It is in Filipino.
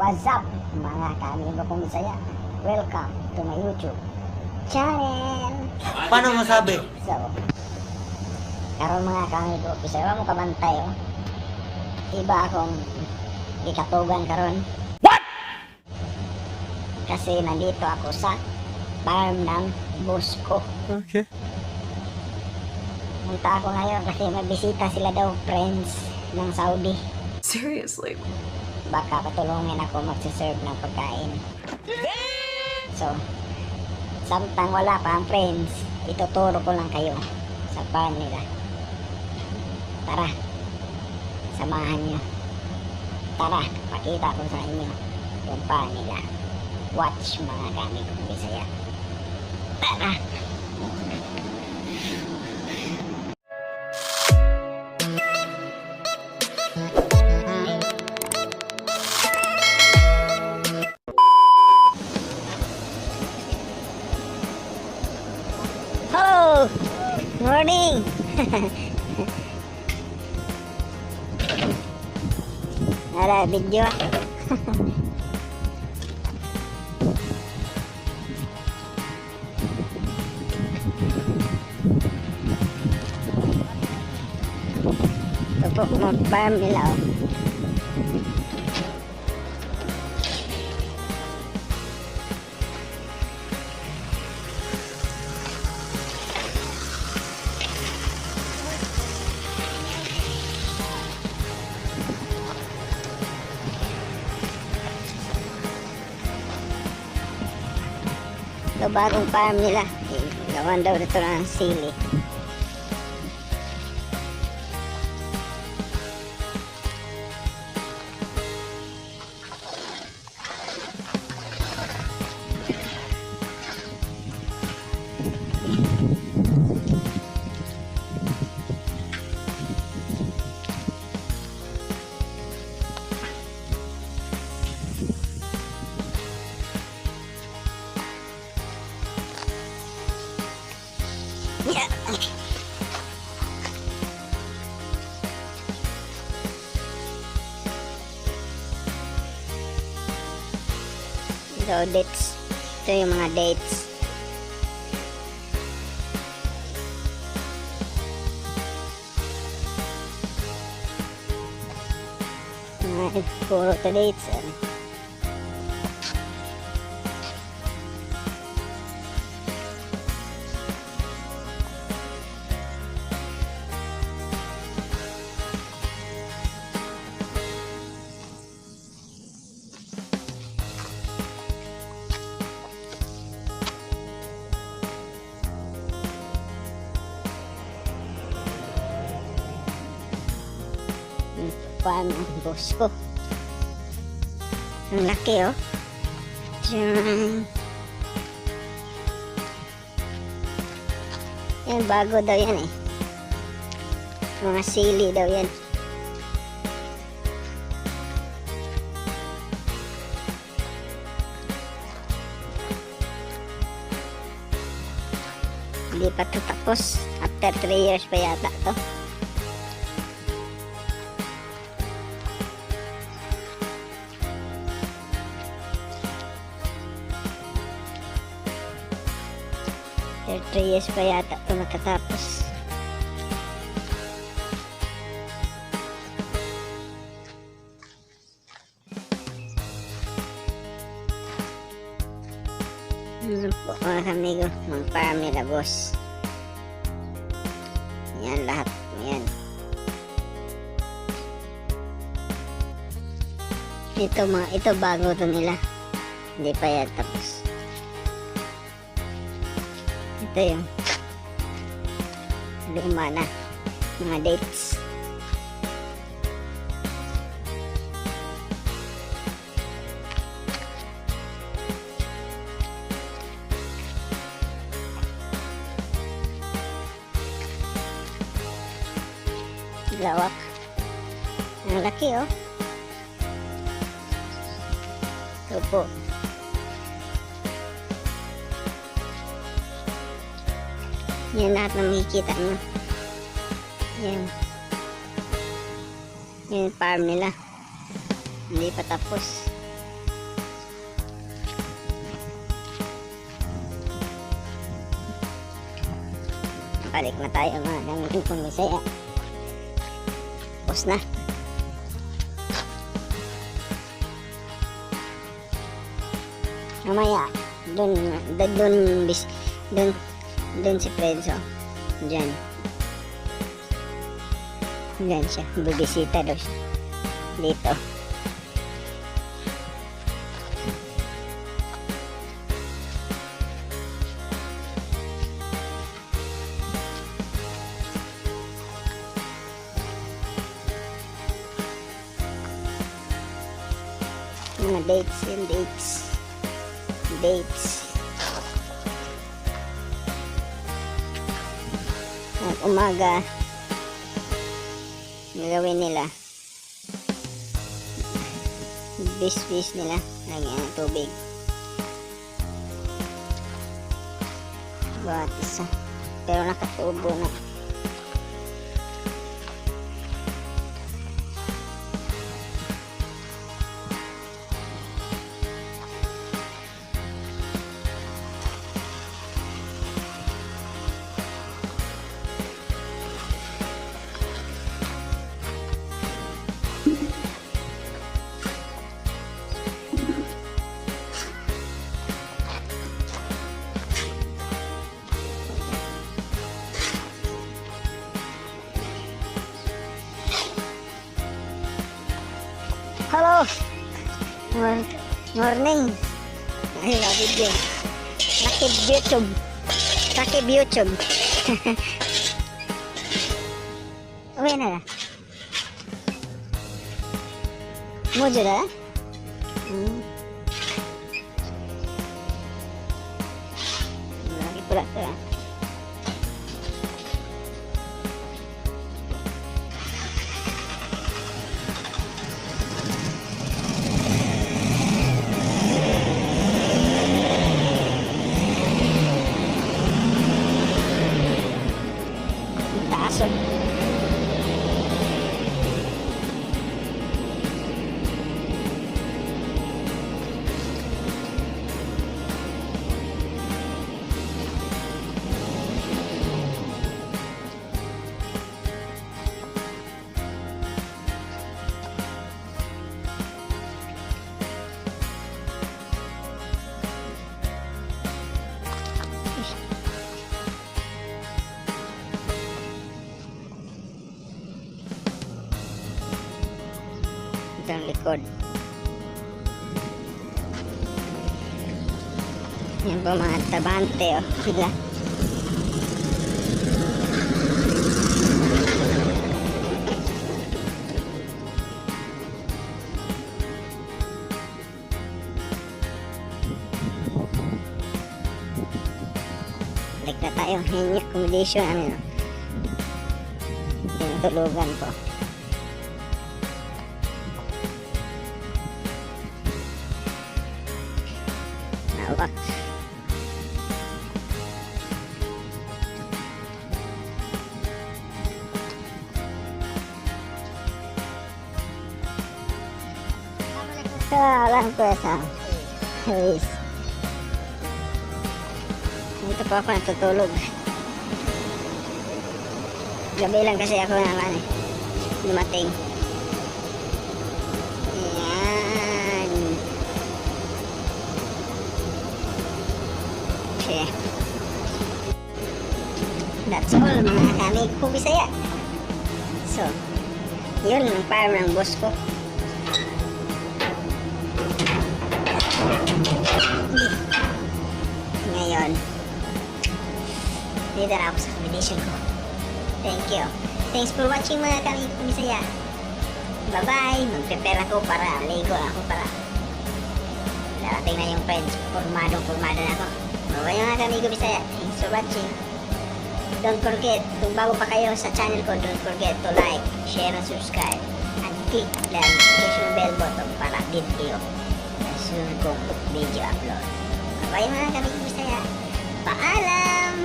What's up mga kaamigo kong Bisaya? Welcome to my YouTube channel. Paano masabi? So, karon mga kaamigo Bisaya mo kabantay oh. Iba akong ikatugan karon. What? Kasi nandito ako sa farm ng boss ko. Okay. Punta ako ngayon kasi may bisita sila daw, friends ng Saudi. Seriously? Baka patulungin ako magsiserve ng pagkain. So, samtang wala pa ang friends, ituturo ko lang kayo sa farm nila. Tara, samahan nyo. Tara, pakita ko sa inyo yung farm nila. Watch mga kami kong Bisaya. Tara! Hello! Morning! Ada video. Ito po mag-farm nila oh. Ito bagong farm nila. Gawan daw dito ng sili. Yeah. So dates. Ito yung mga dates. Puro to dates. Farm ng boss ko. Ang laki oh. Diyan. Yan, bago daw yan eh. Mga sili daw yan. Hindi pa ito tapos. After 3 years pa yata to. After 3 years pa yata ito matatapos. Po mga kamigo, mga farm nila boss. Yan lahat, yan. Ito bago to nila. Hindi pa yan tapos. Ito yung luma na mga dates. Lawak. Ang laki oh. Ito po. Yan lahat na makikita nyo. Yan. Yan yung farm nila. Hindi pa tapos. balik na tayo mga kami kung Bisaya. Tapos na. Mamaya, dun si Fredso. Diyan siya, bibisita daw siya dito. Mga dates. At umaga gagawin nila bis nila lagyan ng tubig bawat isa, pero nakatubo na. Hello! Morning! Ay, lapit din. Rakib YouTube. Uwi na. Mojo na? Lagi pula ito. Taso. Ito ang likod. Yan po mga tabante, oh. Sila. Balik na tayo. Yan yung accommodation namin, oh. Tinutulugan ko. Nawak. Salam ko sa Luis. Dito pa ako natutulog. Gabi lang kasi ako naman dumating. Yan. Okay. That's all mga kamig ko Bisaya. So, yun ang farm ng boss ko. Ngayon, dito na ako sa accommodation ko. Thank you. Thanks for watching mga kamig ko Bisaya. Bye-bye. Mag-prepare ako para ligo ako para darating na yung friends. Formado na ako. Bye-bye mga kamig ko Bisaya. Thanks for watching. Don't forget, kung bago pa kayo sa channel ko, don't forget to like, share, and subscribe. And click the notification bell button para video na sunod kong video upload. Bye mga kamig ko Bisaya. Paalam!